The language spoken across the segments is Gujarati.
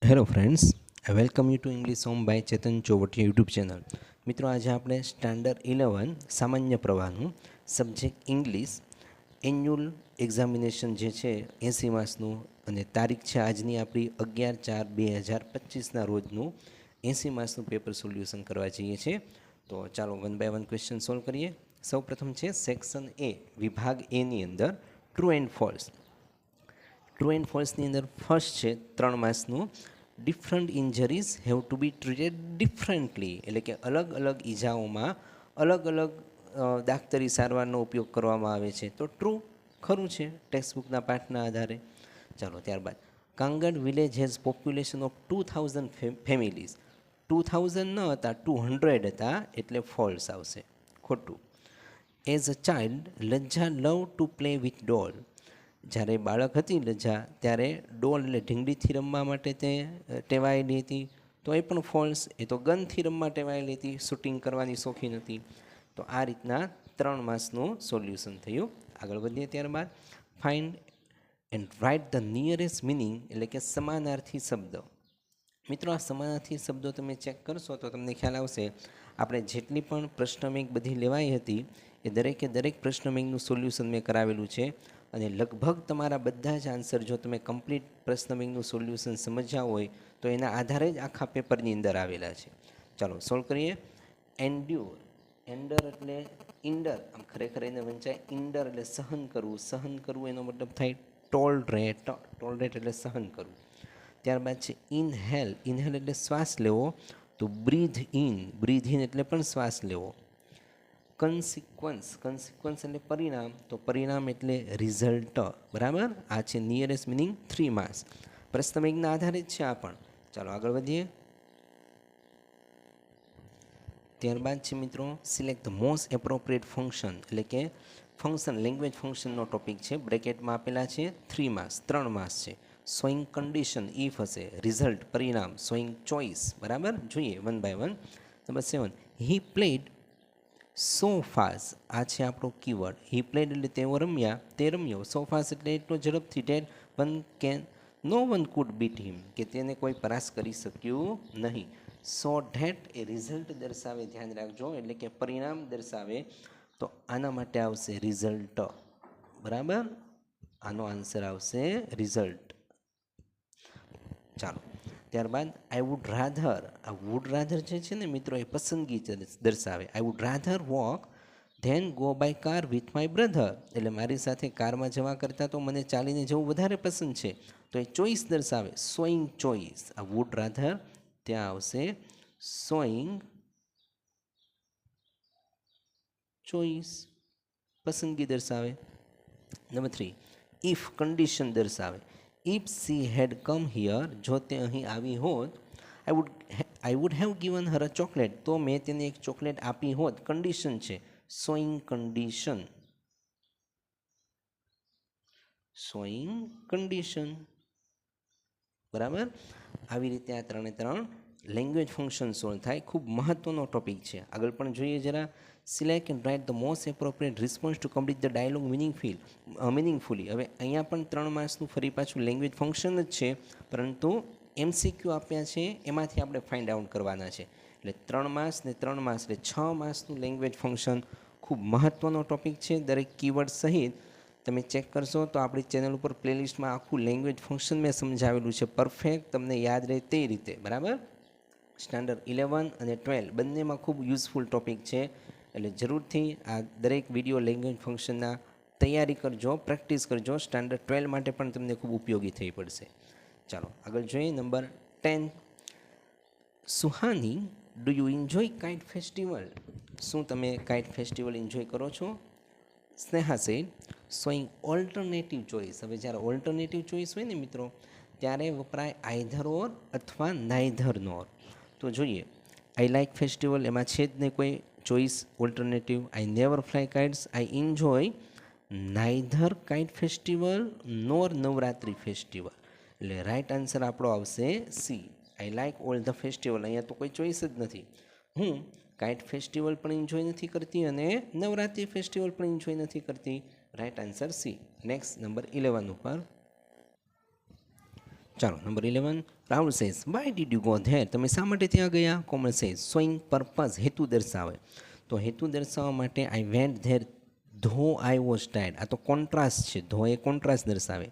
Hello friends, I welcome you to English home by Chetan Chovatiya YouTube channel. મિત્રો, આજે આપણે સ્ટાન્ડર્ડ 11 સામાન્ય પ્રવાહનું સબ્જેક્ટ ઇંગ્લિશ એન્યુઅલ એક્ઝામિનેશન જે છે 80 માર્ક્સનું, અને તારીખ છે આજની આપણી 11/4/2025ના રોજનું 80 માર્ક્સનું પેપર સોલ્યુશન કરવા જઈએ છીએ. તો ચાલો one by one question solve કરીએ. સૌપ્રથમ છે સેક્શન એ, વિભાગ એની અંદર true and false. True and ફોલ્સની અંદર ફર્સ્ટ છે 3 માર્ક્સનું, different injuries have to be treated differently, એટલે કે અલગ અલગ ઈજાઓમાં અલગ અલગ દાક્તરી સારવારનો ઉપયોગ કરવામાં આવે છે. તો ટ્રુ, ખરું છે ટેક્સ્ટબુકના પાઠના આધારે. ચાલો ત્યારબાદ, Kangad village has population of 2000 families. 2000 ન હતા, 200 હતા, એટલે ફોલ્સ આવશે, ખોટું. As a child Lajja love to play with doll. જ્યારે બાળક હતી લજ્જા, ત્યારે ડોલ એટલે ઢીંગલીથી રમવા માટે તે ટેવાયેલી હતી. તો એ પણ ફોલ્સ, એ તો ગનથી રમવા ટેવાયેલી હતી, શૂટિંગ કરવાની શોખીન હતી. તો આ રીતના 3 માર્ક્સનું સોલ્યુશન થયું. આગળ વધીએ ત્યારબાદ, find and write the nearest meaning, એટલે કે સમાનાર્થી શબ્દ. મિત્રો, આ સમાનાર્થી શબ્દો તમે ચેક કરશો તો તમને ખ્યાલ આવશે. આપણે જેટલી પણ પ્રશ્ન બેંક બધી લેવાઈ હતી એ દરેકે દરેક પ્રશ્ન બેંકનું સોલ્યુશન મેં કરાવેલું છે. અને લગભગ તમારા બધા જ આન્સર, જો તમે કમ્પ્લીટ પ્રશ્ન બેંકનું સોલ્યુશન સમજ્યા હોય તો એના આધારે જ આખા પેપરની અંદર આવેલા છે. ચાલો સોલ્વ કરીએ. એન્ડ્યોર, એન્ડર એટલે ઇન્ડર, આમ ખરેખર એને વંચાય ઇન્ડર એટલે સહન કરવું. સહન કરવું એનો મતલબ થાય ટોલરેટ. ટોલરેટ એટલે સહન કરવું. ત્યારબાદ છે ઇનહેલ. ઇનહેલ એટલે શ્વાસ લેવો. તો બ્રીધ ઇન. બ્રીધ ઇન એટલે પણ શ્વાસ લેવો. કન્સિક્વન્સ. કન્સિક્વન્સ એટલે પરિણામ. તો પરિણામ એટલે રિઝલ્ટ. બરાબર. આ છે નિયરેસ્ટ મિનિંગ 3 માર્ક્સ. પ્રશ્ન બેંકના આધારે જ છે આ પણ. ચાલો આગળ વધીએ. ત્યારબાદ છે મિત્રો, select the most appropriate function, એટલે કે ફંક્શન, લેંગ્વેજ ફંક્શનનો ટોપિક છે. બ્રેકેટમાં આપેલા છે 3 માર્ક્સ, 3 માર્ક્સ છે. શોઈંગ કન્ડિશન ઇફ હશે, રિઝલ્ટ પરિણામ, શોઈંગ ચોઇસ. બરાબર. જોઈએ one by one. Number 7, he played so fast. આ છે આપણો કીવર્ડ. હી પ્લેડ એટલે તેઓ રમ્યા, તે રમ્યો. સો ફાસ્ટ એટલે એટલો ઝડપથી, ડેટ નો વન કુડ બીટ હિમ, કે તેને કોઈ પરાસ કરી શક્યું નહીં. સો ધેટ એ રિઝલ્ટ દર્શાવે, ધ્યાન રાખજો, એટલે કે પરિણામ દર્શાવે. તો આના માટે આવશે રિઝલ્ટ. બરાબર. આનો આન્સર આવશે રિઝલ્ટ. ચાલો ત્યારબાદ, આઈ વુડ રાધર. આ વુડ રાધર જે છે ને મિત્રો, એ પસંદગી દર્શાવે. I would rather walk than go by car with my brother, એટલે મારી સાથે કારમાં જવા કરતાં તો મને ચાલીને જવું વધારે પસંદ છે. તો એ ચોઈસ દર્શાવે, શોઈંગ ચોઈસ. આ વુડ રાધર, ત્યાં આવશે શોઈંગ ચોઈસ, પસંદગી દર્શાવે. નંબર 3, ઇફ કન્ડિશન દર્શાવે. If she had come here, જો તે અહીં આવી હોત, I would have given her a chocolate, તો મેં તેને એક ચોકલેટ આપી હોત. કન્ડિશન છે, શોઈંગ કન્ડિશન. Showing condition. બરાબર. આવી રીતે આ 3 લેંગ્વેજ ફંક્શન સોલ્વ થાય. ખૂબ મહત્વનો ટોપિક છે. આગળ પણ જોઈએ જરા. Select and write the most appropriate response to complete the dialogue મિનિંગફુલી. હવે અહીંયા પણ 3 માર્ક્સનું ફરી પાછું લેંગ્વેજ ફંક્શન જ છે, પરંતુ MCQ આપ્યા છે, એમાંથી આપણે ફાઇન્ડ આઉટ કરવાના છે. એટલે 3 માર્ક્સ ને 3 માર્ક્સ, એટલે 6 માર્ક્સનું લેંગ્વેજ ફંક્શન. ખૂબ મહત્વનો ટોપિક છે. દરેક કીવર્ડ સહિત તમે ચેક કરશો તો આપણી ચેનલ ઉપર પ્લેલિસ્ટમાં આખું લેંગ્વેજ ફંક્શન મેં સમજાવેલું છે, પરફેક્ટ તમને યાદ રહે તે રીતે. બરાબર. સ્ટાન્ડર્ડ 11 અને 12 બંનેમાં ખૂબ યુઝફુલ ટોપિક છે. એટલે જરૂરથી આ દરેક વિડીયો લેંગ્વેજ ફંક્શનના તૈયારી કરજો, પ્રેક્ટિસ કરજો. સ્ટાન્ડર્ડ 12 માટે પણ તમને ખૂબ ઉપયોગી થઈ પડશે. ચાલો આગળ જોઈએ. Number 10, Suhani, do you enjoy kite festival. શું તમે કાઇટ ફેસ્ટિવલ એન્જોય કરો છો? Sneha said, showing alternative choice. હવે જ્યારે ઓલ્ટરનેટિવ ચોઈસ હોય ને મિત્રો, ત્યારે વપરાય આઈધર ઓર અથવા નાઈધર નોર. તો જોઈએ, આઈ લાઇક ફેસ્ટિવલ, એમાં છે જ નહીં કોઈ choice alternative. I never fly kites, I enjoy neither kite festival nor Navratri festival. એટલે રાઇટ આન્સર આપણો આવશે C. I like all the festival. અહીંયા તો કોઈ ચોઈસ જ નથી. હું કાઇટ ફેસ્ટિવલ પણ એન્જોય નથી કરતી અને નવરાત્રિ ફેસ્ટિવલ પણ એન્જોય નથી કરતી. Right answer C. Next number 11 ઉપર, ચાલો number 11 Rahul says why did you go there, તમે શા માટે ત્યાં ગયા? કોમલ સેઝ શોઈંગ પર્પઝ, હેતુ દર્શાવે. તો હેતુ દર્શાવવા માટે આઈ વેન્ટ ધેર ધો આઈ વોઝ ટાયર્ડ, આ તો કોન્ટ્રાસ્ટ છે, ધો એ કોન્ટ્રાસ્ટ દર્શાવે.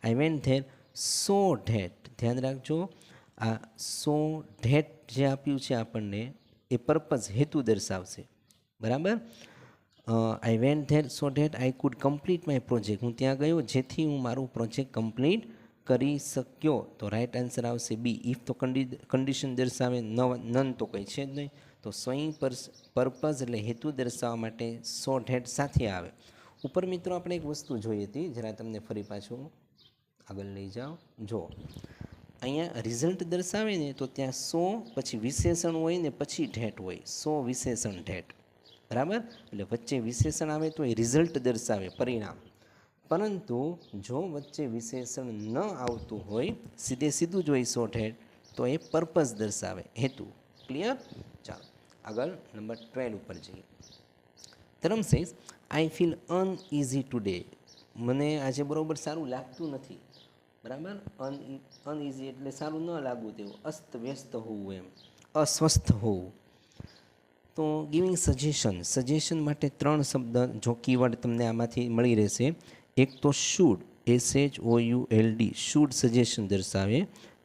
I went there so that, ધ્યાન રાખજો આ સો ધેટ જે આપ્યું છે આપણને એ પર્પઝ હેતુ દર્શાવશે, બરાબર. I went there so that I could complete my project, હું ત્યાં ગયો જેથી હું મારું પ્રોજેક્ટ કમ્પ્લીટ કરી શક્યો. તો રાઈટ આન્સર આવશે બી. ઇફ તો કન્ડિશન દર્શાવે, નન તો કંઈ છે જ નહીં. તો સ્વયં પર્પઝ એટલે હેતુ દર્શાવવા માટે સો ધેટ સાથે આવે. ઉપર મિત્રો આપણે એક વસ્તુ જોઈ હતી, જરા તમને ફરી પાછું આગળ લઈ જાઓ. જો અહીંયા રિઝલ્ટ દર્શાવે ને તો ત્યાં સો પછી વિશેષણ હોય ને પછી ધેટ હોય, સો વિશેષણ ધેટ, બરાબર. એટલે વચ્ચે વિશેષણ આવે તો એ રિઝલ્ટ દર્શાવે, પરિણામ. પરંતુ જો વચ્ચે વિશેષણ ન આવતું હોય, સીધું જ હોય સો ધેટ, તો એ પર્પઝ દર્શાવે, હેતુ. ક્લિયર? ચાલો આગળ નંબર 12 ઉપર જઈએ. Dharam says I feel uneasy today, મને આજે બરાબર સારું લાગતું નથી, બરાબર. અનઇઝી એટલે સારું ન લાગવું તેવું, અસ્ત વ્યસ્ત હોવું, એમ અસ્વસ્થ હોવું. તો ગિવિંગ સજેશન માટે 3 શબ્દ જો કીવર્ડ તમને આમાંથી મળી રહેશે. એક તો શુડ, SHOULD, શુડ સજેશન દર્શાવે.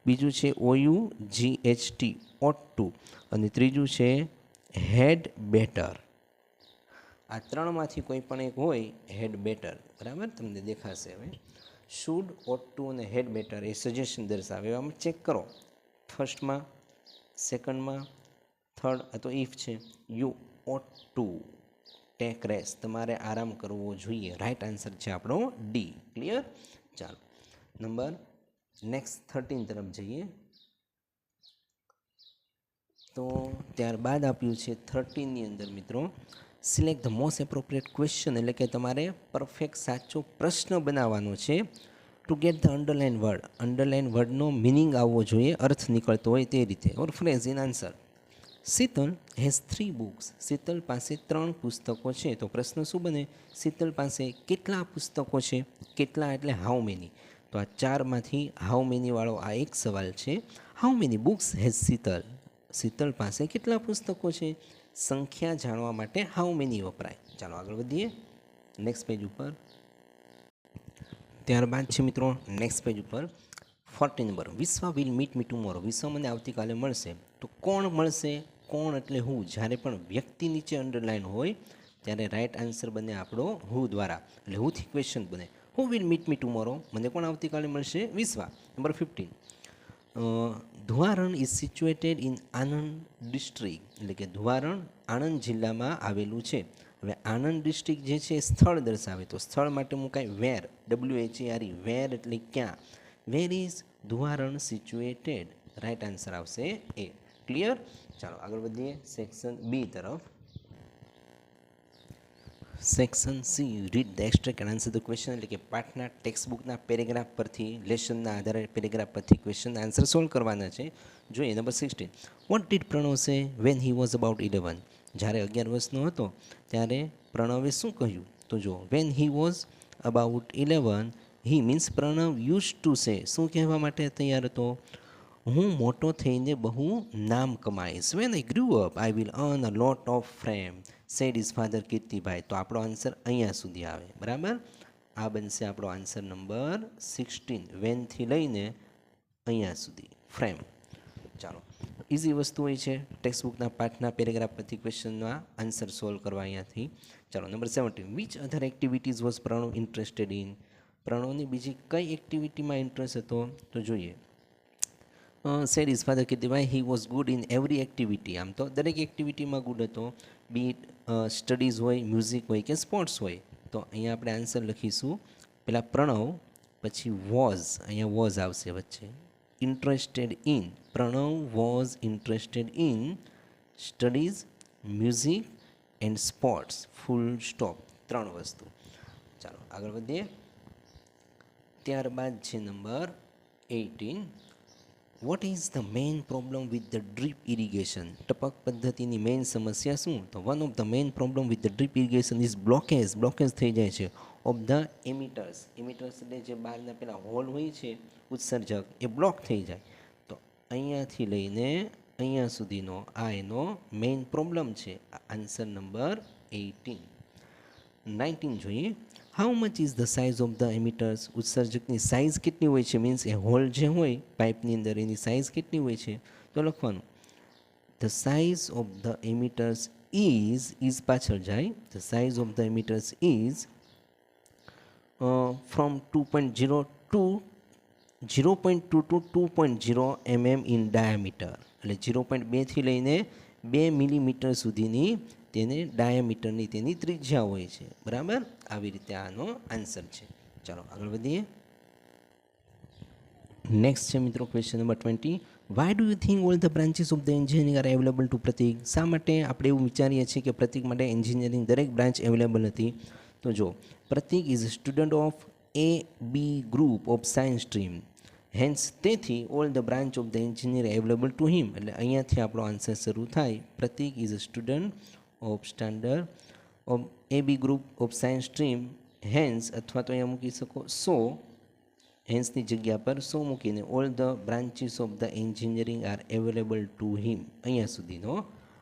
બીજું છે OUGHT, ઓટ ટુ. અને ત્રીજું છે હેડ બેટર. આ ત્રણમાંથી કોઈ પણ એક હોય, હેડ બેટર, બરાબર, તમને દેખાશે હવે. શુડ, ઓટ ટુ અને હેડ બેટર એ સજેશન દર્શાવે. આમાં ચેક કરો, ફર્સ્ટમાં, સેકન્ડમાં, થર્ડ, આ તો ઇફ છે. You oat to take rest, તમારે આરામ કરવો જોઈએ. રાઈટ આન્સર છે આપણો ડી. ક્લિયર? ચાલો નંબર નેક્સ્ટ 13 તરફ જઈએ. તો ત્યારબાદ આપ્યું છે 13ની અંદર મિત્રો, select the most appropriate question, એટલે કે તમારે પરફેક્ટ સાચો પ્રશ્ન બનાવવાનો છે. To get the underline word, underline વર્ડનો મિનિંગ આવવો જોઈએ, અર્થ નીકળતો હોય તે રીતે. Or phrase in answer. Sheetal has 3 books, Sheetal પાસે 3 પુસ્તકો છે. તો પ્રશ્ન શું બને? શીતલ પાસે કેટલા પુસ્તકો છે? કેટલા એટલે હાઉ મેની. તો આ 4માંથી હાઉ મેની વાળો આ એક સવાલ છે. How many books has Sheetal, Sheetal પાસે કેટલા પુસ્તકો છે? સંખ્યા જાણવા માટે હાઉ મેની વપરાય. ચાલો આગળ વધીએ નેક્સ્ટ પેજ ઉપર. ત્યારબાદ છે મિત્રો નેક્સ્ટ પેજ ઉપર 14 number, Vishwa will meet me tomorrow, Vishwa મને આવતીકાલે મળશે. તો કોણ મળશે? કોણ એટલે હું. જ્યારે પણ વ્યક્તિ નીચે અંડરલાઇન હોય ત્યારે રાઈટ આન્સર બને આપણો હુ દ્વારા, એટલે હુથી ક્વેશ્ચન બને. Who will meet me tomorrow, મને કોણ આવતીકાલે મળશે? Vishwa. Number 15, Dhuvaran is situated in Anand district, એટલે કે ધુવારણ આણંદ જિલ્લામાં આવેલું છે. હવે આણંદ ડિસ્ટ્રિક્ટ જે છે એ સ્થળ દર્શાવે. તો સ્થળ માટે મુકાય વેર, WHERE, વેર એટલે ક્યાં. Where is Dhuvaran situated, right answer આવશે એ. ક્લિયર? ચાલો આગળ વધીએ સેક્શન બી તરફ. Section C, read the extract and answer the question, એટલે કે પાઠના ટેક્સ્ટબુકના પેરેગ્રાફ પરથી, લેસનના આધારે પેરેગ્રાફ પરથી ક્વેશ્ચન આન્સર સોલ્વ કરવાના છે. જોઈએ નંબર 16, વોટ ડીડ પ્રણવ સે વેન હી વોઝ અબાઉટ 11, જ્યારે 11 વર્ષનો હતો ત્યારે પ્રણવે શું કહ્યું? તો જો when he was about 11, he means Pranav use to say, શું કહેવા માટે તૈયાર હતો? હું મોટો થઈને બહુ નામ કમાઈશ. When I grow up I will earn a lot of fame, said his father Kirtibhai. તો આપણો આન્સર અહીંયા સુધી આવે, બરાબર. આ બનશે આપણો આન્સર નંબર 16, વેનથી લઈને અહીંયા સુધી, ફ્રેમ. ચાલો ઇઝી વસ્તુ હોય છે, ટેક્સ્ટબુકના પાઠના પેરેગ્રાફ પરથી ક્વેશ્ચનના આન્સર સોલ્વ કરવા અહીંયાથી. ચાલો number 17, which other activities was Pranav interested in, પ્રણવની બીજી કઈ એક્ટિવિટીમાં ઇન્ટરેસ્ટ હતો? તો જોઈએ. Said his father Kirtibhai he was good in every activity, આમ તો દરેક એક્ટિવિટીમાં ગુડ હતો, બી સ્ટડીઝ હોય, મ્યુઝિક હોય કે સ્પોર્ટ્સ હોય. તો અહીંયા આપણે આન્સર લખીશું, પહેલાં પ્રણવ પછી વોઝ, અહીંયા વોઝ આવશે વચ્ચે, interested in, Pranav was interested in studies, music and sports, full stop, 3 વસ્તુ. ચાલો આગળ વધીએ. ત્યારબાદ છે number 18, what is the main problem with the drip irrigation, ટપક પદ્ધતિની મેઇન સમસ્યા શું? તો one of the main problem with the drip irrigation is blockage, blockage થઈ જાય છે ઓફ ધ એમિટર્સ. એમિટર્સ એટલે જે બહારના પેલા હોલ હોય છે ઉત્સર્જક, એ બ્લોક થઈ જાય. તો અહીંયાથી લઈને અહીંયા સુધીનો આ એનો મેઇન પ્રોબ્લેમ છે. Answer number 18. 19 જોઈએ. How much is the size of the emitters. ઉત્સર્જકની સાઇઝ કેટલી હોય છે, મીન્સ એ હોલ જે હોય પાઇપની અંદર એની સાઇઝ કેટલી હોય છે. તો લખવાનું the size of the emitters is પાછળ જાય. The size of the emitters is from 2.0 to 0.2 to 2.0 mm in diameter. એટલે 0.2 થી લઈને 2 મિલીમીટર સુધીની તેને ડાયામીટરની તેની ત્રિજ્યા હોય છે. બરાબર, આવી રીતે આનો આન્સર છે. ચાલો આગળ વધીએ. નેક્સ્ટ છે મિત્રો question number 20. Why do you think all the branches of the engineering are available to Pratik. શા માટે આપણે એવું વિચારીએ છીએ કે પ્રતિક માટે એન્જિનિયરિંગ દરેક બ્રાન્ચ અવેલેબલ હતી. તો જો Pratik is student of AB group of science stream, hence તેથી all the branch of the engineer available to him. એટલે અહીંયાથી આપણો આન્સર શરૂ થાય. Pratik is a student of standard of AB group of science stream, hence અથવા તો અહીંયા મૂકી શકો સો, હેન્સની જગ્યા પર સો મૂકીને all the branches of the engineering are available to હિમ. અહીંયા સુધીનો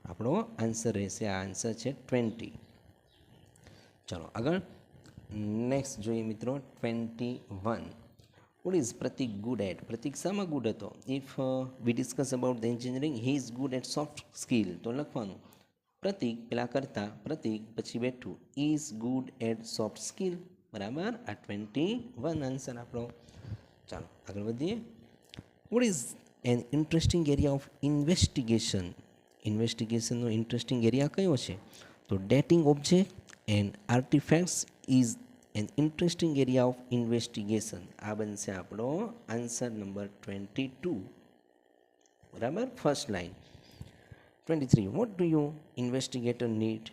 આપણો આન્સર રહેશે. આ આન્સર છે 20. ચાલો આગળ નેક્સ્ટ જોઈએ મિત્રો 21. What is Pratik good at. Pratik શામાં ગુડ હતો. If we discuss about the engineering he is good at soft skill. તો લખવાનું પ્રતિક પેલા કરતાં પ્રતિક પછી બેઠું is good at soft skill. બરાબર, આ 21 આન્સર આપણો. ચાલો આગળ વધીએ. What is an interesting area of investigation. ઇન્વેસ્ટિગેશનનો ઇન્ટરેસ્ટિંગ એરિયા કયો છે. તો dating object and artifacts is an interesting area of investigation. આ બનશે આપણો આન્સર નંબર 22. બરાબર, first line. 23. What do you investigator need.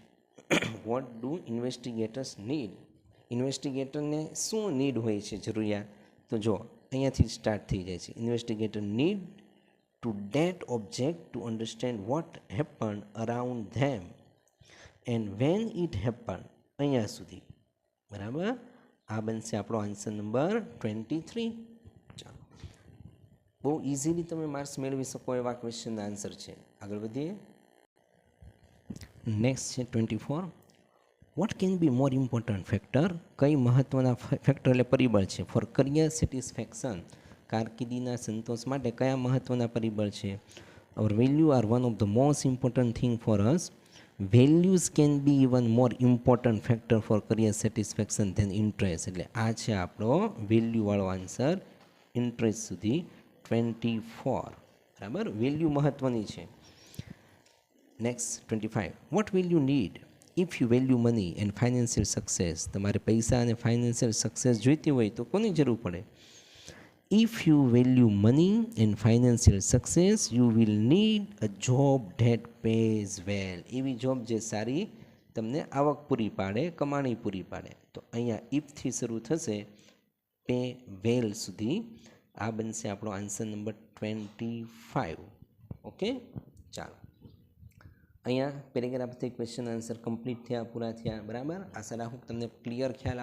What do investigators need. ઇન્વેસ્ટિગેટરને શું નીડ હોય છે, જરૂરિયાત. તો જો અહીંયાથી સ્ટાર્ટ થઈ જાય છે. Investigator need to date object to understand what happen around them and when it happen. અહીંયા સુધી. બરાબર, આ બનશે આપણો આન્સર નંબર 23. ચાલો, બહુ ઇઝીલી તમે માર્ક્સ મેળવી શકો એવા ક્વેશ્ચનના આન્સર છે. આગળ વધીએ. નેક્સ્ટ છે 24. What can be more important factor. કઈ મહત્ત્વના ફેક્ટર એટલે પરિબળ છે ફોર કરિયર સેટિસ્ફેક્શન. કારકિર્દીના સંતોષ માટે કયા મહત્ત્વના પરિબળ છે. Our value are one of the most important thing for us. Values can be even more important factor for career satisfaction than interest. એટલે આ છે આપણો વેલ્યુવાળો આન્સર. ઇન્ટરેસ્ટ સુધી 24. બરાબર, વેલ્યુ મહત્ત્વની છે. Next 25. What will you need if you value money and financial success. તમારે પૈસા અને ફાઇનાન્શિયલ સક્સેસ જોઈતી હોય તો કોની જરૂર પડે. If you value money and financial success you will need a job that pays well. એવી જોબ જે સારી તમને આવક પૂરી પાડે, કમાણી પૂરી પાડે. તો અહીંયા ઇફથી શરૂ થશે પે વેલ સુધી. આ બનશે આપણો આન્સર નંબર 25. ઓકે, ચાલો અહીંયા પેરેગ્રાફથી ક્વેશ્ચન આન્સર કમ્પ્લીટ થયા, પૂરા થયા. બરાબર, આશા રાખું તમને ક્લિયર ખ્યાલ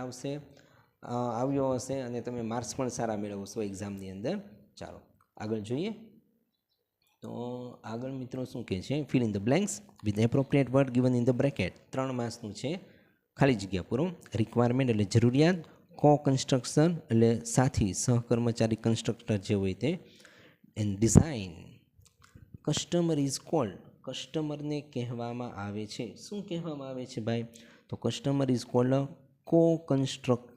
આવ્યો હશે અને તમે માર્ક્સ પણ સારા મેળવશો એક્ઝામની અંદર. ચાલો આગળ જોઈએ. તો આગળ મિત્રો શું કહે છે. Fill in the blanks with appropriate word given in the bracket. 3 માર્ક્સનું છે. ખાલી જગ્યા પૂરો. રિક્વાયરમેન્ટ એટલે જરૂરિયાત. કો કન્સ્ટ્રક્શન એટલે સાથી સહકર્મચારી કન્સ્ટ્રક્ટર જે હોય તે. And design. Customer is called. કસ્ટમરને કહેવામાં આવે છે. શું કહેવામાં આવે છે ભાઈ. તો કસ્ટમર ઇઝ કોલ્ડ કો કન્સ્ટ્રક્ટર.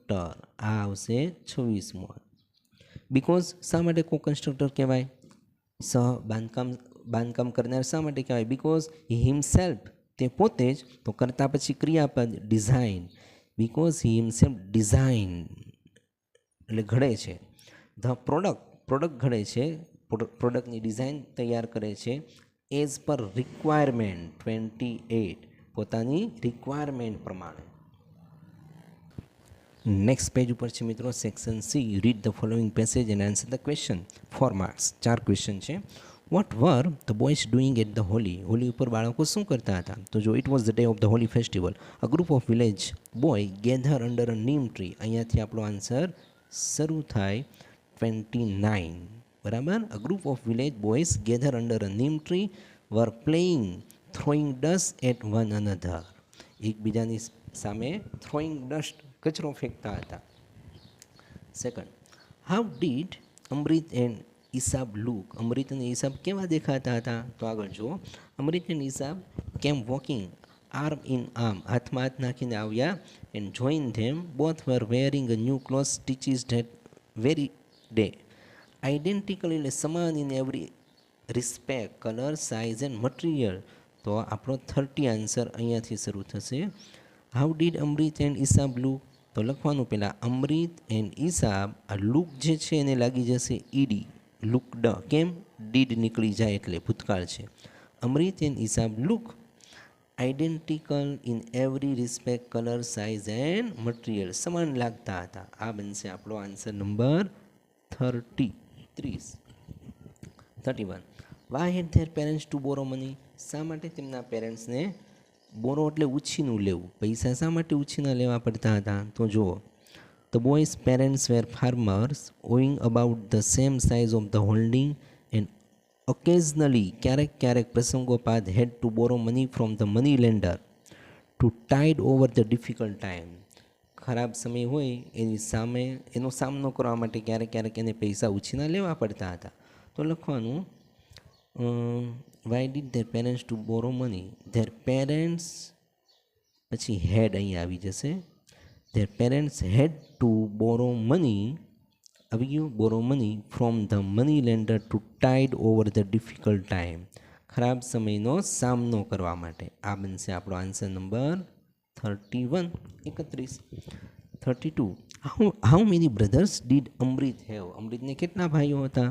આ આવશે 26મો. બિકોઝ શા માટે કો કન્સ્ટ્રક્ટર કહેવાય. બાંધકામ કરનાર શા માટે કહેવાય. બિકોઝ હી હિમસેલ્ફ, તે પોતે જ. તો કરતા પછી ક્રિયાપદ design. Because he himself design એટલે ઘડે છે. ધ પ્રોડક્ટ ઘડે છે, પ્રોડક્ટની ડિઝાઇન તૈયાર કરે છે. એઝ પર રિક્વાયરમેન્ટ 28, પોતાની રિક્વાયરમેન્ટ પ્રમાણે. નેક્સ્ટ પેજ ઉપર છે મિત્રો section C. Read the following passage and answer the question. 4 marks, 4 question છે. What were the boys doing at the Holi? Holi ઉપર બાળકો શું કરતા હતા? તો જો it was the day of the Holi festival. A group of village boy gather under a neem tree. અહીંયાથી આપણો આન્સર શરૂ થાય 29. બરાબર. A group of village boys gather under a neem tree var playing throwing dust at one another. એકબીજાની સામે થ્રોઈંગ ડસ્ટ, કચરો ફેંકતા હતા. Second, how did Amrit and Isab look? Amrit અને ઈસાબ કેવા દેખાતા હતા? તો આગળ જુઓ. અમૃત એન્ડ ઈસાબ કેમ વોકિંગ આર્મ ઇન આર્મ, હાથમાં હાથ નાખીને આવ્યા. And join them both were wearing a new cloth stitches that very day. Identical એટલે સમાન in every respect, colour, size and material. તો આપણો 30 આન્સર અહીંયાથી શરૂ થશે. How did Amrit and Isab look? તો લખવાનું પહેલાં અમૃત એન્ડ ઈસાબ, આ લુક જે છે એને લાગી જશે ઈડી, લુક ડ. કેમ? ડીડ નીકળી જાય એટલે ભૂતકાળ છે. Amrit and Isab look identical in every respect, colour, size and material. સમાન લાગતા હતા. આ બનશે આપણો answer number 30. 31. Why had their parents to borrow money? શા માટે તેમના પેરેન્ટ્સને બોરો એટલે ઉછીનું લેવું, પૈસા શા માટે ઉછીના લેવા પડતા હતા? તો જુઓ. The boys parents were farmers owing about the same size of the holding and occasionally, ક્યારેક પ્રસંગોપાત, had to borrow money from the money lender to tide over the difficult time. ખરાબ સમય હોય એની સામે એનો સામનો કરવા માટે ક્યારેક એને પૈસા ઉછીના લેવા પડતા હતા. તો લખવાનું why did their parents to borrow money? Their parents પછી હેડ અહીં આવી જશે. Their parents had to borrow money, આવી ગયું borrow money, from the money lender to tide over the difficult time, ખરાબ સમયનો સામનો કરવા માટે. આ બનશે આપણો answer number 31. 32. How many brothers did Amrit have? અમૃતને કેટલા ભાઈઓ હતા?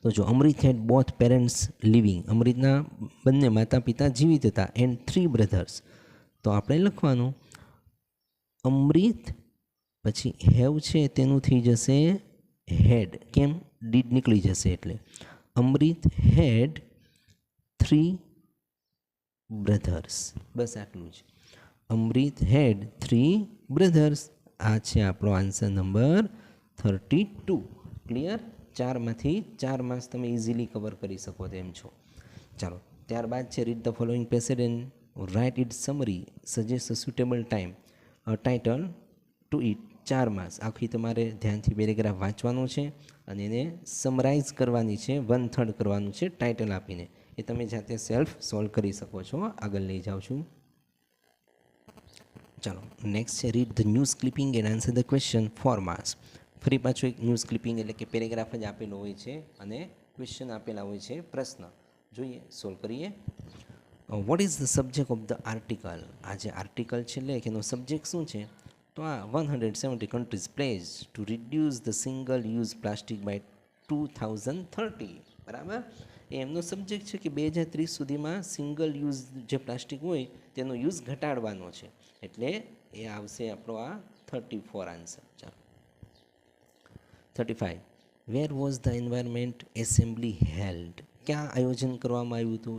તો જો Amrit had both parents living, અમૃતના બંને માતા પિતા જીવિત હતા. And 3 brothers. તો આપણે લખવાનું અમૃત પછી હેવ છે તેનું થઈ જશે હેડ. કેમ? ડીડ નીકળી જશે એટલે. અમૃત હેડ 3 બ્રધર્સ. બસ આટલું જ. અમૃત હેડ 3 બ્રધર્સ. આ છે આપણો આન્સર નંબર 32. ક્લિયર? 4માંથી 4 માર્ક્સ તમે ઇઝીલી કવર કરી શકો તેમ છો. ચાલો, ત્યારબાદ છે read the following passage and write it summary, suggest a suitable title two it. 4 marks. આખી તમારે ધ્યાનથી પેરેગ્રાફ વાંચવાનો છે અને એને સમરાઇઝ કરવાની છે, 1/3 કરવાનું છે ટાઇટલ આપીને. એ તમે જાતે સેલ્ફ સોલ્વ કરી શકો છો. આગળ લઈ જાઉં છું. ચાલો, નેક્સ્ટ છે read the news clipping and answer the question 4 marks. ફરી પાછું એક ન્યૂઝ ક્લિપિંગ એટલે કે પેરેગ્રાફ જ આપેલો હોય છે અને ક્વેશ્ચન આપેલા હોય છે, પ્રશ્ન. જોઈએ, સોલ્વ કરીએ. Vote is the subject of the article? આ જે આર્ટિકલ છે એટલે કે એનો સબ્જેક્ટ શું છે? તો આ 170 countries pledge to reduce the single use plastic by 2030. બરાબર. એ એમનો સબ્જેક્ટ છે કે 2030 સુધીમાં સિંગલ યુઝ જે પ્લાસ્ટિક હોય તેનો યુઝ ઘટાડવાનો છે. એટલે એ આવશે આપણો આ 34 આન્સર. ચાલો, 35. Where was the environment assembly held? ક્યાં આયોજન કરવામાં આવ્યું હતું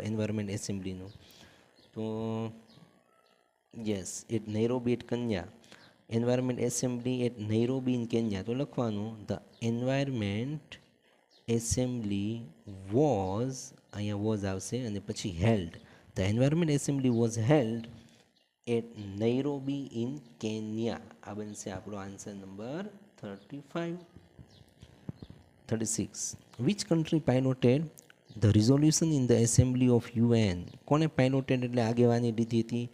એન્વાયરમેન્ટ એસેમ્બલીનું? તો yes, at Nairobi at Kenya. Environment assembly at Nairobi in Kenya. તો લખવાનું ધ એન્વાયરમેન્ટ એસેમ્બલી વોઝ, અહીંયા વોઝ આવશે અને પછી held. The environment assembly was held at Nairobi in Kenya. આ બનશે આપણો answer number 35. 36. Which country piloted the resolution in the assembly of UN? કોને પાઇલોટેડ એટલે આગેવાની લીધી હતી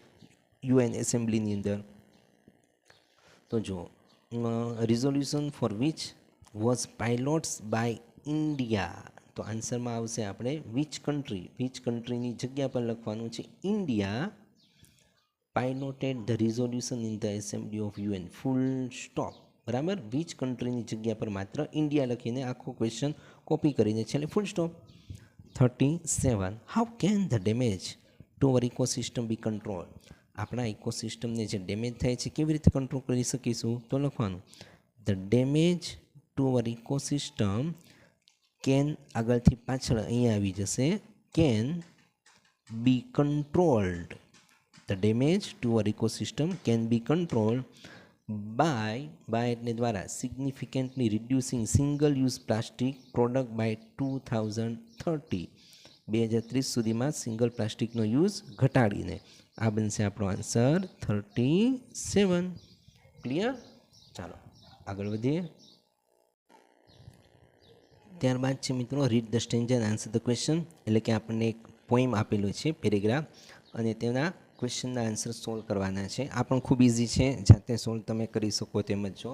યુએન એસેમ્બલીની અંદર? તો જો resolution for which was pilots by India. તો આન્સરમાં આવશે આપણે વિચ કન્ટ્રીની જગ્યા પર લખવાનું છે India piloted the resolution in the assembly of UN, full stop. બરાબર. વિચ કન્ટ્રીની જગ્યા પર માત્ર ઇન્ડિયા લખીને આખો ક્વેશ્ચન કોપી કરીને છેલ્લે full stop. 37. How can the damage to our ecosystem be control? આપણા ઇકોસિસ્ટમને જે ડેમેજ થાય છે કેવી રીતે કંટ્રોલ કરી શકીશું? તો લખવાનું the damage to our ecosystem can આગળથી પાછળ અહીંયા આવી જશે, can be controlled. The damage to our ecosystem can be controlled by એટલે દ્વારા significantly reducing single use plastic product by 2030. 2030 સુધીમાં સિંગલ પ્લાસ્ટિકનો યુઝ ઘટાડીને. આ બનશે આપણો આન્સર 37. ક્લિયર? ચાલો આગળ વધીએ. ત્યારબાદ છે મિત્રો read the stranger answer the question, એટલે કે આપણને એક પોઈમ આપેલું છે પેરેગ્રાફ, અને તેના ક્વેશ્ચનના આન્સર સોલ્વ કરવાના છે. આ પણ ખૂબ ઇઝી છે, જાતે સોલ્વ તમે કરી શકો તેમ જ છો.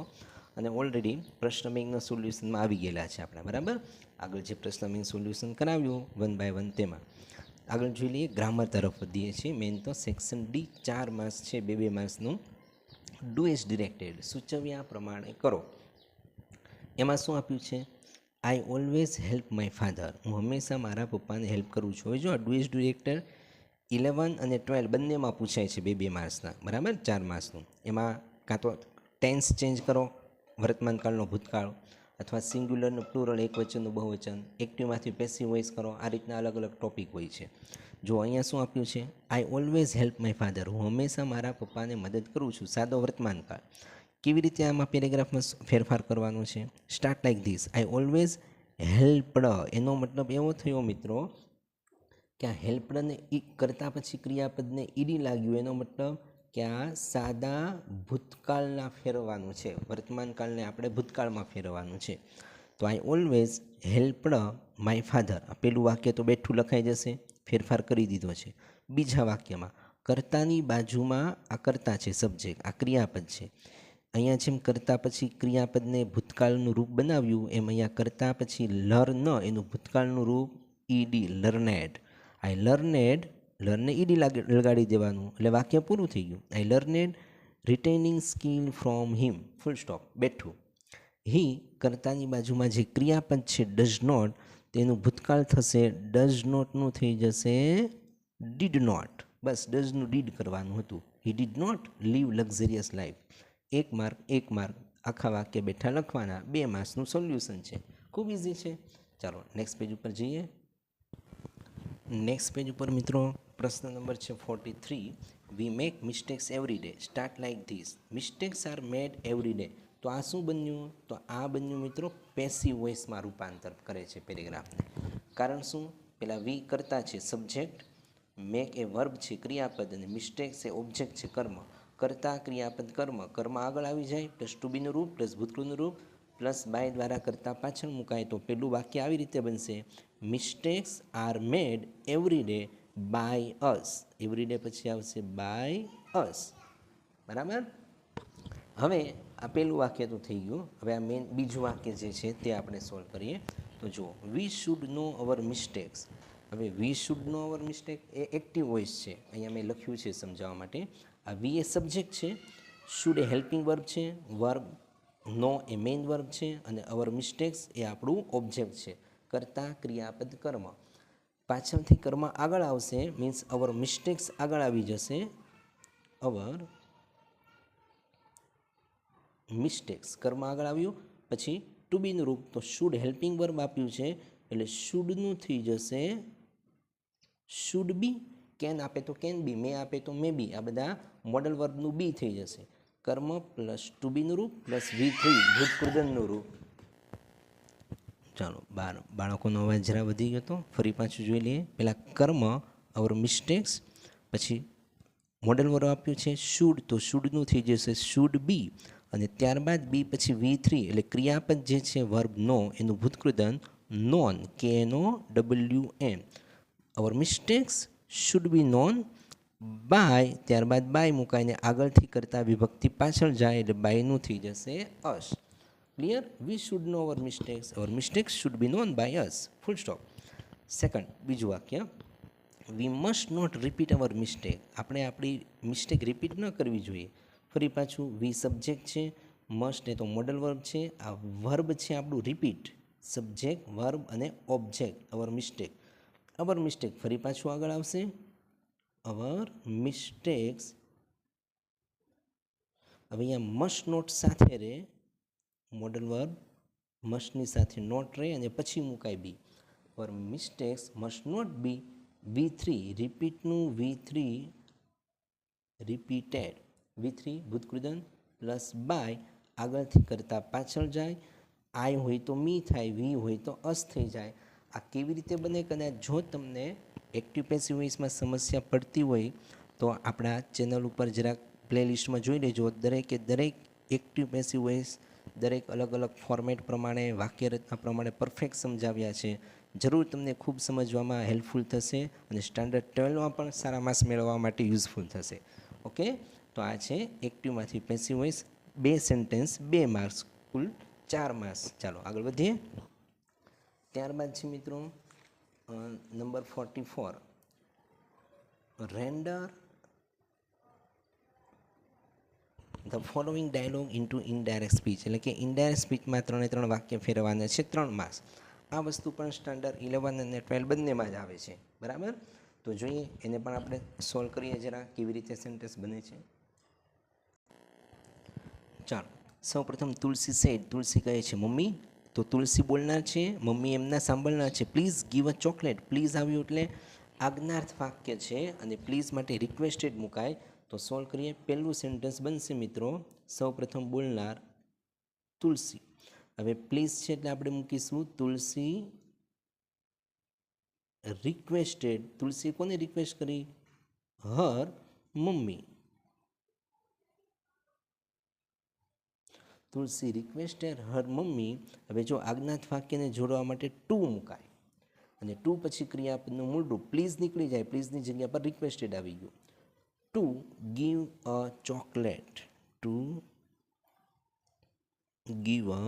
અને ઓલરેડી પ્રશ્ન બેંકના સોલ્યુશનમાં આવી ગયેલા છે આપણે, બરાબર. આગળ જે પ્રશ્ન બેંક સોલ્યુશન કરાવ્યું 1 by 1 તેમાં. આગળ જોઈ લઈએ, ગ્રામર તરફ વધીએ છીએ. મેન તો સેક્શન ડી 4 માર્ક્સ છે, 2 માર્ક્સનું. ડુ એઝ ડિરેક્ટેડ, સૂચવ્યા પ્રમાણે કરો. એમાં શું આપ્યું છે? I always help my father, હું હંમેશા મારા પપ્પાને હેલ્પ કરું છું. હવે જો આ ડુ એઝ ડિરેક્ટેડ 11 અને 12 બંનેમાં પૂછાય છે, 2 માર્ક્સના, બરાબર, 4 માર્ક્સનું. એમાં કાં તો ટેન્સ ચેન્જ કરો, વર્તમાનકાળનો ભૂતકાળ, અથવા સિંગ્યુલરનું પ્લુરલ, એક વચનનું બહુવચન, એક્ટિવમાંથી પેસિવ વોઇસ કરો. આ રીતના અલગ અલગ ટોપિક હોય છે. જો અહીંયા શું આપ્યું છે? I always help my father, હું હંમેશા મારા પપ્પાને મદદ કરું છું. સાદો વર્તમાનકાળ. કેવી રીતે આમાં પેરેગ્રાફમાં ફેરફાર કરવાનો છે? Start like this, I always helped. એનો મતલબ એવો થયો મિત્રો કે આ હેલ્પડને કરતાં પછી ક્રિયાપદને ઈડી લાગ્યું. એનો મતલબ કે આ સાદા ભૂતકાળના ફેરવવાનું છે, વર્તમાનકાળને આપણે ભૂતકાળમાં ફેરવવાનું છે. તો I always helped my father, આ પેલું વાક્ય તો બેઠું લખાઈ જશે, ફેરફાર કરી દીધો છે. બીજા વાક્યમાં કર્તાની બાજુમાં આ કર્તા છે, સબ્જેક્ટ, આ ક્રિયાપદ છે. અહીંયા જેમ કરતાં પછી ક્રિયાપદને ભૂતકાળનું રૂપ બનાવ્યું, એમ અહીંયા કરતાં પછી લર્ન, એનું ભૂતકાળનું રૂપ ઈડી, લર્નેડ. આઈ લર્નેડ, લર્નને ઈડી લગાડી દેવાનું, એટલે વાક્ય પૂરું થઈ ગયું. I learned retaining skill from him, full stop, બેઠું. હી, કરતાની બાજુમાં જે ક્રિયાપદ છે ડઝ નોટ, તેનું ભૂતકાળ થશે ડઝ નોટનું થઈ જશે ડીડ નોટ. બસ ડઝનું ડીડ કરવાનું હતું. He did not live luxurious life. 1 mark, આખા વાક્ય બેઠા લખવાના. 2 માર્ક્સનું સોલ્યુશન છે, ખૂબ ઇઝી છે. ચાલો નેક્સ્ટ પેજ ઉપર જઈએ. નેક્સ્ટ પેજ ઉપર મિત્રો પ્રશ્ન નંબર છે 43. We make mistakes every day, start like this, mistakes are made every day. તો આ શું બન્યું? તો આ બન્યું મિત્રો પેસિવ વોઇસમાં રૂપાંતર કરે છે પેરેગ્રાફને. કારણ શું? પેલા વી કરતા છે, સબ્જેક્ટ, મેક એ વર્બ છે, ક્રિયાપદ, અને મિસ્ટેક્સ એ ઓબ્જેક્ટ છે, કર્મ. કરતા ક્રિયાપદ કર્મ આગળ આવી જાય, પ્લસ ટુ બીનું રૂપ, પ્લસ ભૂતકાળનું રૂપ, પ્લસ બાય દ્વારા કરતા પાછળ મુકાય. તો પેલું વાક્ય આવી રીતે બનશે, mistakes are made every day by us. Every day પછી આવશે બાય અસ, બરાબર. હવે આ પેલું વાક્ય તો થઈ ગયું. હવે આ મેન બીજું વાક્ય જે છે તે આપણે સોલ્વ કરીએ. તો જુઓ, વી શુડ નો અવર મિસ્ટેક્સ. હવે we should know our mistake એ એક્ટિવ વોઇસ છે, અહીંયા મેં લખ્યું છે સમજાવવા માટે. આ વી એ સબ્જેક્ટ છે, શુડ એ હેલ્પિંગ વર્બ છે, વર્બ નો એ મેઇન વર્બ છે, અને અવર મિસ્ટેક્સ એ આપણું ઓબ્જેક્ટ છે, કરતા ક્રિયાપદ કર્મ. પાછળથી કર્મ આગળ આવશે, મીન્સ અવર મિસ્ટેક્સ આગળ આવી જશે. અવર મિસ્ટેક્સ કર્મ આગળ આવ્યું, પછી ટુ બીનું રૂપ, તો શુડ હેલ્પિંગ વર્બ આપ્યું છે, એટલે શુડનું થઈ જશે શુડ બી. કેન આપે તો કેન બી, મે આપે તો મે બી. આ બધા મોડલ વર્બનું બી થઈ જશે. કર્મ પ્લસ ટુ બીનું રૂપ પ્લસ V3 ભૂતકૃદનનું રૂપ. ચાલો બાળકોનો અવાજ જરા વધી ગયો તો ફરી પાછું જોઈ લઈએ. પહેલાં કર્મ અવર મિસ્ટેક્સ, પછી મોડલ વર્બ આપ્યું છે શુડ, તો શુડનું થઈ જશે શુડ બી, અને ત્યારબાદ બી પછી V3 એટલે ક્રિયાપદ જે છે વર્બ નો, એનું ભૂતકૃદન known, KNOWN. Our mistakes should be known by, ત્યારબાદ બાય મુકાઈને આગળથી કરતા વિભક્તિ પાછળ જાય એટલે બાયનું થઈ જશે us. Clear? We should know our mistakes should be known by us, full stop. Second, બીજું વાક્ય, we must not repeat our mistake. આપણે આપણી મિસ્ટેક રિપીટ ન કરવી જોઈએ. ફરી પાછું, વી સબ્જેક્ટ છે, મસ્ટ એ તો મોડલ વર્બ છે, આ વર્બ છે આપણું રિપીટ, સબ્જેક્ટ, વર્બ અને ઓબ્જેક્ટ, અવર મિસ્ટેક. ફરી પાછું આગળ આવશે અવર મિસ્ટેક્સ. હવે અહીંયા મસ્ટ નોટ સાથે રે મોડલ વર્બ, મસ્ટની સાથે નોટ રહે અને પછી મુકાય be. For mistakes must not be V3 રિપીટનું V3 રિપીટેડ V3 ભૂતકૃદન પ્લસ બાય આગળથી કરતાં પાછળ જાય. આઈ હોય તો મી થાય, વી હોય તો અસ થઈ જાય. આ કેવી રીતે બને? કદાચ જો તમને એક્ટિવ પેસિવ વોઇસમાં સમસ્યા પડતી હોય તો આપણા ચેનલ ઉપર જરાક પ્લેલિસ્ટમાં જોઈ લેજો. દરેકે દરેક એક્ટિવ પેસિવ વોઇસ દરેક અલગ અલગ ફોર્મેટ પ્રમાણે, વાક્યરચના પ્રમાણે પરફેક્ટ સમજાવ્યા છે. જરૂર તમને ખૂબ સમજવામાં હેલ્પફુલ થશે અને સ્ટાન્ડર્ડ 12માં પણ સારા માર્ક્સ મેળવવા માટે યુઝફુલ થશે. ઓકે, તો આ છે એક્ટિવમાંથી પેસિવ વોઇસ. 2 સેન્ટેન્સ 2 માર્ક્સ, કુલ 4 માર્ક્સ. ચાલો આગળ વધીએ. ત્યારબાદ છે મિત્રો number 44, render the following dialogue into indirect speech. એટલે કે ઇનડાયરેક્ટ સ્પીચમાં 3 વાક્ય ફેરવવાના છે, 3 માર્ક્સ. આ વસ્તુ પણ સ્ટાન્ડર્ડ 11 અને 12 બંનેમાં જ આવે છે, બરાબર. તો જોઈએ એને પણ આપણે સોલ્વ કરીએ જરા કેવી રીતે સેન્ટેન્સ બને છે. ચાલો, સૌપ્રથમ તુલસી સેડ, તુલસી કહે છે મમ્મી. તો તુલસી બોલનાર છે, મમ્મી એમના સાંભળનાર છે. Please give a chocolate. Please આવ્યું એટલે આજ્ઞાર્થ વાક્ય છે અને પ્લીઝ માટે રિક્વેસ્ટેડ મુકાય. તો સોલ્વ કરીએ. પહેલું સેન્ટેન્સ બનશે મિત્રો, સૌપ્રથમ બોલનાર તુલસી. હવે પ્લીઝ છે એટલે આપણે મૂકીશું તુલસી રિક્વેસ્ટેડ. તુલસી કોને રિક્વેસ્ટ કરી? હર મમ્મી. તુલસી રિક્વેસ્ટેડ હર મમ્મી. હવે જો આજ્ઞાર્થ વાક્યને જોડવા માટે ટુ મુકાય અને ટુ પછી ક્રિયાપદનું મૂળરૂપ પ્લીઝ નીકળી જાય. પ્લીઝની જગ્યા પર રિક્વેસ્ટેડ આવી ગયું. To give a chocolate. To give a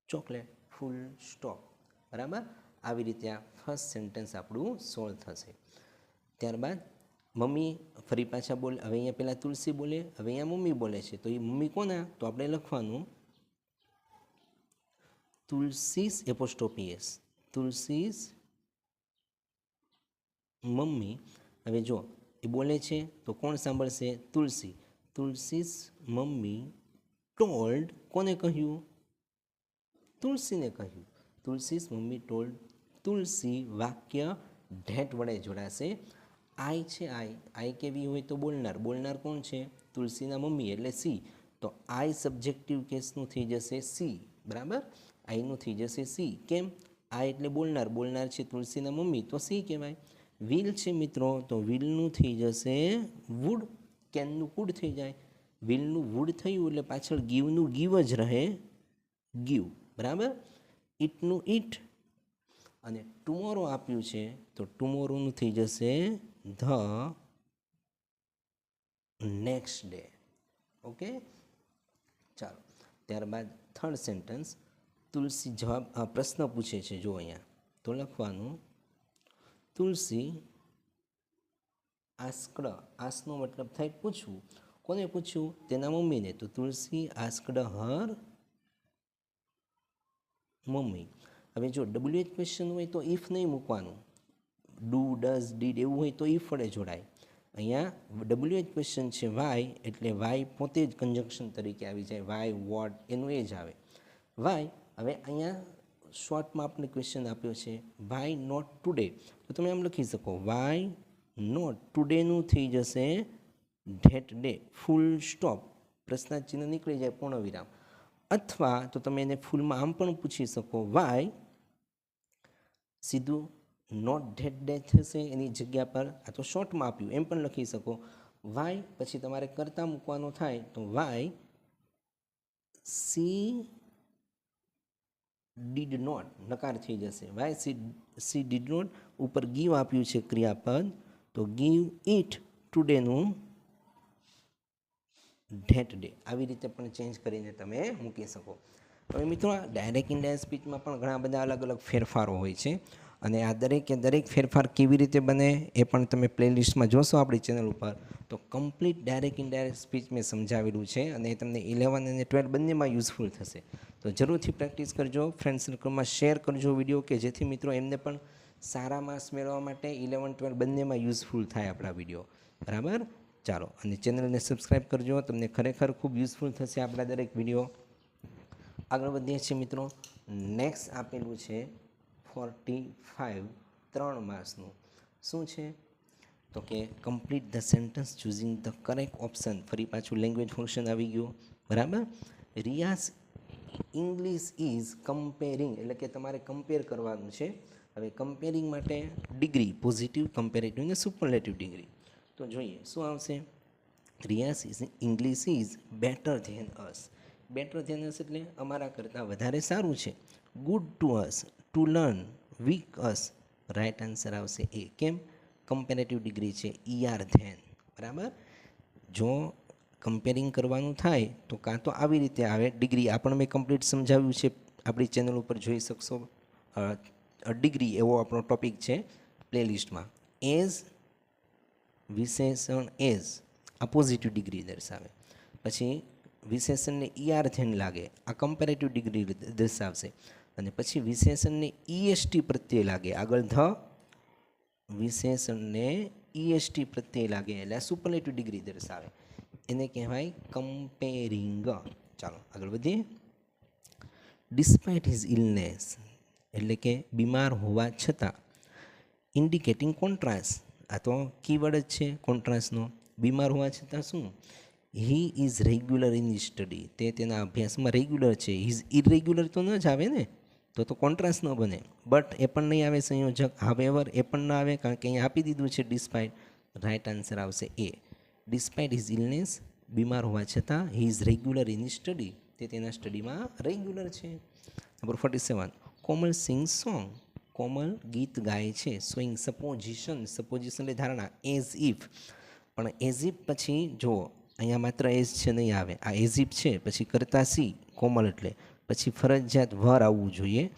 chocolate, full stop. બરાબર. આવી રીતે આ ફર્સ્ટ સેન્ટેન્સ આપણું સોલ્વ થશે. ત્યારબાદ મમ્મી ફરી પાછા બોલે. હવે અહીંયા પહેલાં તુલસી બોલે, હવે અહીંયા મમ્મી બોલે છે. તો એ મમ્મી કોના? તો આપણે લખવાનું તુલસીસ એપોસ્ટ્રોફી એસ, તુલસીસ મમ્મી. હવે જો એ બોલે છે તો કોણ સાંભળશે? તુલસી. તુલસીસ મમ્મી ટોલ્ડ, કોને કહ્યું? તુલસીને કહ્યું. તુલસીસ મમ્મી ટોલ્ડ તુલસી. વાક્ય ધેટ વડે જોડાશે. આઈ છે, આઈ કેવી હોય તો બોલનાર. બોલનાર કોણ છે? તુલસીના મમ્મી એટલે સી. તો આઈ સબ્જેક્ટિવ કેસનું થઈ જશે સી. બરાબર, આઈનું થઈ જશે સી. કેમ? આઈ એટલે બોલનાર, બોલનાર છે તુલસીના મમ્મી તો સી કહેવાય. વિલ છે મિત્રો, તો વિલનું થઈ જશે વુડ. કેનનું કુડ થઈ જાય. વિલનું વુડ થયું એટલે પાછળ ગીવનું ગીવ જ રહે, ગીવ. બરાબર. ઇટનું ઇટ અને ટુમોરો આપ્યું છે તો ટુમોરોનું થઈ જશે ધ નેક્સ્ટ ડે. ઓકે, ચાલો. ત્યારબાદ થર્ડ સેન્ટેન્સ, તુલસી જવાબ પ્રશ્ન પૂછે છે. જો અહીંયા તો લખવાનું તુલસી આસ્કડ. આસનો મતલબ થાય પૂછવું. કોને પૂછ્યું? તેના મમ્મીને. તો તુલસી આસ્કડ હર મમ્મી. હવે જો WH ક્વેશ્ચન હોય તો ઇફ નહીં મૂકવાનું. ડુ, ડઝ, ડીડ એવું હોય તો ઇફ વડે જોડાય. અહીંયા WH ક્વેશ્ચન છે વાય, એટલે વાય પોતે જ કન્જંક્શન તરીકે આવી જાય. વાય, વોટ એનું એ જ આવે. વાય. હવે અહીંયા શોર્ટમાં આપણે ક્વેશ્ચન આપ્યો છે વાય નોટ ટુડે. તો તમે આમ લખી શકો વાય નોટ ટુડેનું થઈ જશે ધેટ ડે, ફૂલ સ્ટોપ. પ્રશ્નાર્થ ચિહ્ન નીકળી જાય, પૂર્ણ વિરામ. અથવા તો તમે એને ફૂલમાં આમ પણ પૂછી શકો વાય, સીધું નોટ ધેટ ડે થશે એની જગ્યા પર. આ તો શોર્ટમાં આપ્યું એમ પણ લખી શકો. વાય પછી તમારે કરતા મૂકવાનો થાય તો વાય સી ડીડ નોટ, નકાર થઈ જશે. Why she did not. ઉપર ગીવ આપ્યું છે ક્રિયાપદ, તો ગીવ ઇટ ટુડેનું ધેટ ડે. આવી રીતે પણ ચેન્જ કરીને તમે મૂકી શકો. હવે મિત્રો આ ડાયરેક્ટ ઇનડાયરેક્ટ સ્પીચમાં પણ ઘણા બધા અલગ અલગ ફેરફારો હોય છે અને આ દરેકે દરેક ફેરફાર કેવી રીતે બને એ પણ તમે પ્લેલિસ્ટમાં જોશો આપણી ચેનલ ઉપર. તો કમ્પ્લીટ ડાયરેક્ટ ઇનડાયરેક્ટ સ્પીચ મેં સમજાવેલું છે અને એ તમને 11 અને 12 બંનેમાં યુઝફુલ થશે. તો જરૂરથી પ્રેક્ટિસ કરજો. ફ્રેન્ડ સર્કલમાં શેર કરજો વિડીયો, કે જેથી મિત્રો એમને પણ સારા માર્ક્સ મેળવવા માટે 11, 12 બંનેમાં યુઝફુલ થાય આપણા વિડીયો. બરાબર. ચાલો, અને ચેનલને સબસ્ક્રાઈબ કરજો. તમને ખરેખર ખૂબ યુઝફુલ થશે આપણા દરેક વિડીયો. આગળ વધીએ છીએ મિત્રો. નેક્સ્ટ આપેલું છે 45 3 માર્ક્સનું. શું છે? તો કે complete the sentence choosing the correct option. ફરી પાછું લેંગ્વેજ ફંક્શન આવી ગયું, બરાબર. રિયાઝ ઇંગ્લિશ ઇઝ કમ્પેરિંગ, એટલે કે તમારે કમ્પેર કરવાનું છે. હવે કમ્પેરિંગ માટે ડિગ્રી, પોઝિટિવ, કમ્પેરેટિવ ને સુપરલેટિવ ડિગ્રી. તો જોઈએ શું આવશે. Riyaz is English is better than us. Better than us એટલે અમારા કરતાં વધારે સારું છે. Good to us, to learn, weak us. Right answer આવશે એ. કેમ? કમ્પેરેટિવ ડિગ્રી છે, ER ધેન, બરાબર. જો કમ્પેરિંગ કરવાનું થાય તો કાં તો આવી રીતે આવે ડિગ્રી. આ પણ મેં કમ્પ્લીટ સમજાવ્યું છે, આપણી ચેનલ ઉપર જોઈ શકશો. ડિગ્રી એવો આપણો ટોપિક છે પ્લેલિસ્ટમાં. એઝ વિશેષણ એઝ, આ પોઝિટિવ ડિગ્રી દર્શાવે. પછી વિશેષણને ER થઈને લાગે, આ કમ્પેરેટિવ ડિગ્રી દર્શાવશે. અને પછી વિશેષણને EST પ્રત્યે લાગે, આગળ ધ વિશેષણને EST પ્રત્યે લાગે એટલે આ સુપરલેટિવ ડિગ્રી દર્શાવે. એને કહેવાય કમ્પેરિંગ. ચાલો આગળ વધીએ. ડિસ્પાઇટ હિઝ ઇલનેસ, એટલે કે બીમાર હોવા છતાં. ઇન્ડિકેટિંગ કોન્ટ્રાસ્ટ, આ તો કીવર્ડ જ છે કોન્ટ્રાસ્ટનો. બીમાર હોવા છતાં શું? He is regular in study, તે તેના અભ્યાસમાં રેગ્યુલર છે. ઇઝ ઇરેગ્યુલર તો ન જ આવે ને, તો કોન્ટ્રાસ્ટ ન બને. બટ એ પણ નહીં આવે સંયોજક. હાવેવર એ પણ ના આવે, કારણ કે અહીંયા આપી દીધું છે ડિસ્પાઇટ. રાઇટ આન્સર આવશે એ. ડિસ્પાઇટ હિઝ ઇલનેસ, બીમાર હોવા છતાં. He is regular in study, તે તેના સ્ટડીમાં રેગ્યુલર છે. નંબર 47. કોમલ સિંગ સોંગ, કોમલ ગીત ગાય છે. સ્વિંગ સપોઝિશન, સપોઝિશન એટલે ધારણા. એઝ ઇફ, પણ એઝ ઇફ પછી જુઓ અહીંયા માત્ર એઝ છે નહીં આવે, આ એઝ ઇફ છે. પછી કરતા સી, કોમલ એટલે પછી ફરજિયાત વર આવવું જોઈએ.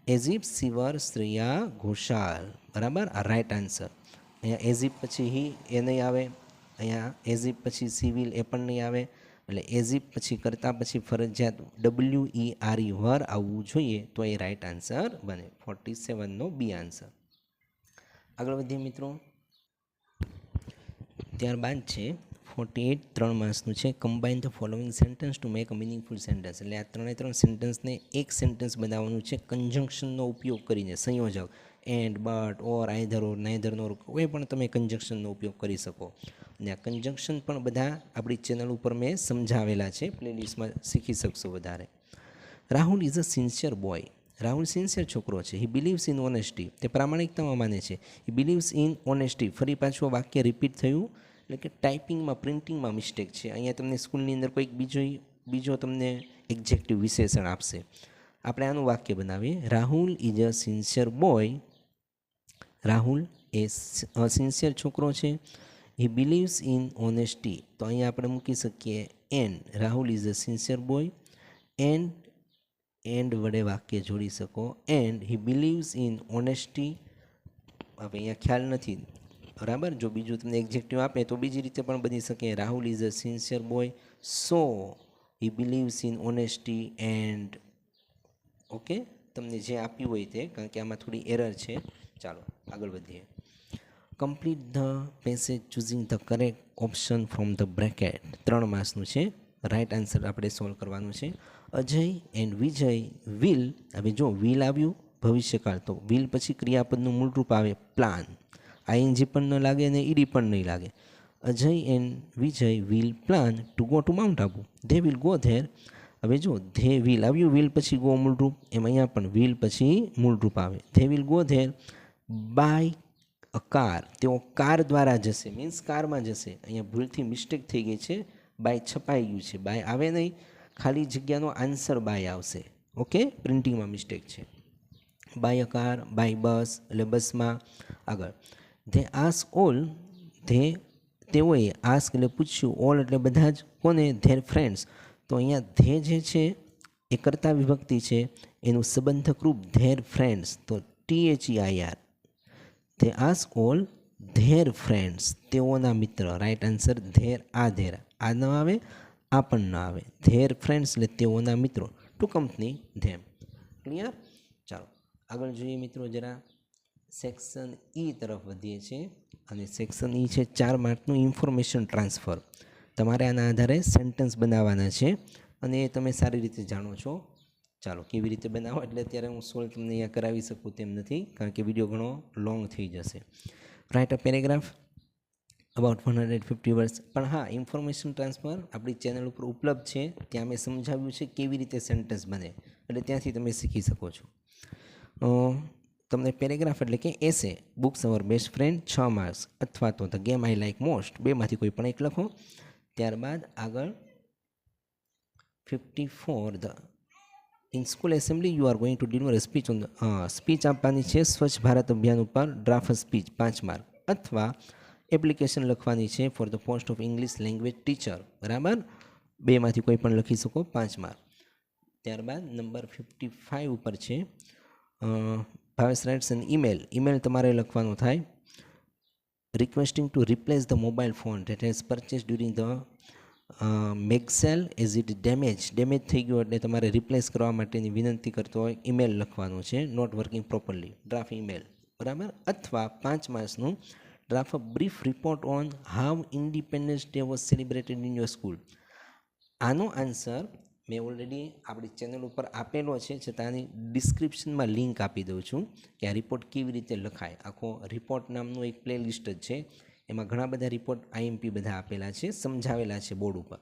એઝ ઇફ સિવર શ્રેયા ઘોષાલ, બરાબર. આ રાઇટ આન્સર. અહીંયા એઝ ઇફ પછી હી એ નહીં આવે, અહીંયા એઝ ઇફ પછી સિવિલ એ પણ નહીં આવે. એટલે એઝ ઇફ પછી કરતાં પછી ફરજિયાત WERE વર આવવું જોઈએ, તો એ રાઇટ આન્સર બને. 47નો બી આન્સર. આગળ વધીએ મિત્રો. ત્યારબાદ છે 48 3 માર્ક્સનું છે. Combine the following sentence to make a meaningful sentence, એટલે આ 3 સેન્ટેન્સને એક સેન્ટેન્સ બનાવવાનું છે કંજંક્શનનો ઉપયોગ કરીને. સંયોજક and, but, or, either or, નાઈધરનો કોઈ પણ તમે કંજંક્શનનો ઉપયોગ કરી શકો. અને આ કંજંક્શન પણ બધા આપણી ચેનલ ઉપર મેં સમજાવેલા છે, પ્લેલિસ્ટમાં શીખી શકશો વધારે. Rahul is a sincere boy, Rahul sincere છોકરો છે. હી બિલીવ્સ ઇન ઓનેસ્ટી, તે પ્રામાણિકતામાં માને છે. હી બિલીવ્સ ઇન ઓનેસ્ટી, ફરી પાછું વાક્ય રિપીટ થયું, એટલે કે ટાઈપિંગમાં, પ્રિન્ટિંગમાં મિસ્ટેક છે. અહીંયા તમને સ્કૂલની અંદર કોઈક બીજો તમને એક્ઝેક્ટિવ વિશેષણ આપશે. આપણે આનું વાક્ય બનાવીએ. Rahul is a sincere boy, Rahul A sincere છોકરો છે. હી બિલીવ્સ ઇન ઓનેસ્ટી, તો અહીંયા આપણે મૂકી શકીએ and. Rahul is a sincere boy and વડે વાક્ય જોડી શકો. And he believes in honesty. હવે અહીંયા ખ્યાલ નથી, બરાબર. જો બીજું તમને એક્ઝેક્ટિવ આપે તો બીજી રીતે પણ બની શકે. Rahul is a sincere boy so he believes in honesty and. Okay, તમને જે આપ્યું હોય તે, કારણ કે આમાં થોડી એરર છે. ચાલો આગળ વધીએ. Complete the passage choosing the correct option from the bracket. 3 માર્ક્સનું છે. રાઇટ આન્સર આપણે સોલ્વ કરવાનું છે. Ajay and Vijay will. હવે જો વિલ આવ્યું ભવિષ્યકાળ, તો વિલ પછી ક્રિયાપદનું મૂળરૂપ આવે પ્લાન. ING પણ ન લાગે અને ED પણ નહીં લાગે. Ajay and Vijay will plan to go to mount Abu. They will go there. હવે જો ધે વિલ આવ્યું, વિલ પછી ગો મૂળરૂપ, એમ અહીંયા પણ વિલ પછી મૂળરૂપ આવે. They will go there by a car, તેઓ કાર દ્વારા જશે, મીન્સ કારમાં જશે. અહીંયા ભૂલથી મિસ્ટેક થઈ ગઈ છે, બાય છપાઈ ગયું છે, બાય આવે નહીં, ખાલી જગ્યાનો આન્સર બાય આવશે. ઓકે, પ્રિન્ટિંગમાં મિસ્ટેક છે. By a car, by bus એટલે બસમાં. આગળ ધે આસ્ક ઓલ, તેઓએ આસ્ક એટલે પૂછ્યું, ઓલ એટલે બધા જ. કોને? Their friends. તો અહીંયા ધે જે છે એ કર્તા વિભક્તિ છે, એનું સંબંધક રૂપ ધેર ફ્રેન્ડ્સ, તો THEIR. They ask all their friends, તેઓના મિત્ર. Right answer their. આ ન આવે, આ પણ ન આવે. ધેર ફ્રેન્ડ્સ એટલે તેઓના મિત્રો. ટુ કંપની ધેમ. ક્લિયર? ચાલો આગળ જોઈએ મિત્રો. જરા સેક્શન તરફ વધીએ છીએ. અને સેક્શન છે 4 માર્કનું ઇન્ફોર્મેશન ટ્રાન્સફર. તમારે આના આધારે સેન્ટેન્સ બનાવવાના છે, અને એ તમે સારી રીતે જાણો છો. ચાલો કેવી રીતે બનાવો એટલે અત્યારે હું સોલ્વ તમને અહીંયા કરાવી શકું તેમ નથી, કારણ કે વિડીયો ઘણો લોંગ થઈ જશે. Write a paragraph about 150 words. પણ હા, ઇન્ફોર્મેશન ટ્રાન્સફર આપણી ચેનલ ઉપર ઉપલબ્ધ છે, ત્યાં મેં સમજાવ્યું છે કેવી રીતે સેન્ટેન્સ બને, એટલે ત્યાંથી તમે શીખી શકો છો. તમને પેરેગ્રાફ એટલે કે essay, books our best friend 6 marks, અથવા તો the game I like most, બેમાંથી કોઈ પણ એક લખો. ત્યારબાદ આગળ 54 the in school assembly you are going to deliver speech on speech આપવાની છે સ્વચ્છ ભારત અભિયાન ઉપર, ડ્રાફ્ટ સ્પીચ 5 માર્ક, અથવા એપ્લિકેશન લખવાની છે for the post of English language teacher, બરાબર, બેમાંથી કોઈ પણ લખી શકો, 5 માર્ક. ત્યારબાદ નંબર 55 ઉપર છે ભાવેશ રાઇટ્સ એન ઈમેલ તમારે લખવાનો થાય requesting to replace the mobile phone that has purchase during the mega sale as it damage થઈ ગયો એટલે તમારે રિપ્લેસ કરવા માટેની વિનંતી કરતો હોય ઈમેલ લખવાનું છે, not working properly, draft email, બરાબર. અથવા 5 માર્ક્સનું draft a brief report on how independence day was celebrated in your school. આનો આન્સર મેં ઓલરેડી આપણી ચેનલ ઉપર આપેલો છે, છતાં આની ડિસ્ક્રિપ્શનમાં લિંક આપી દઉં છું કે આ રિપોર્ટ કેવી રીતે લખાય. આખો રિપોર્ટ નામનું એક પ્લે લિસ્ટ જ છે, એમાં ઘણા બધા રિપોર્ટ આઈએમપી બધા આપેલા છે, સમજાવેલા છે બોર્ડ ઉપર.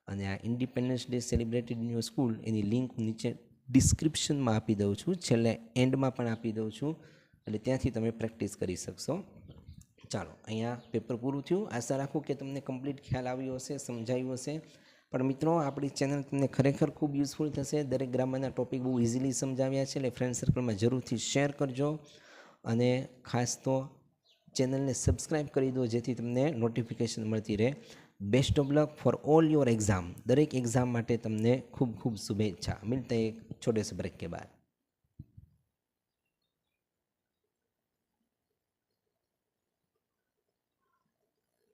અને આ independence day celebrated in your school any link નીચે ડિસ્ક્રિપ્શનમાં આપી દઉં છું, છેલ્લે એન્ડમાં પણ આપી દઉં છું, એટલે ત્યાંથી તમે પ્રેક્ટિસ કરી શકશો. ચાલો, અહીંયા પેપર પૂરું થયું. આશા રાખું કે તમને કમ્પ્લીટ ખ્યાલ આવ્યો હશે, સમજાયું હશે. પણ મિત્રો, આપણી ચેનલ તમને ખરેખર ખૂબ યુઝફુલ થશે. દરેક ગ્રામરના ટોપિક બહુ ઇઝીલી સમજાવ્યા છે, એટલે ફ્રેન્ડ સર્કલમાં જરૂરથી શેર કરજો. અને ખાસ તો ચેનલને સબસ્ક્રાઈબ કરી દો, જેથી તમને નોટિફિકેશન મળતી રહે. Best of luck for all your exam. દરેક એક્ઝામ માટે તમને ખૂબ ખૂબ શુભેચ્છા. મિલતે એક છોટે સે બ્રેક કે બાદ.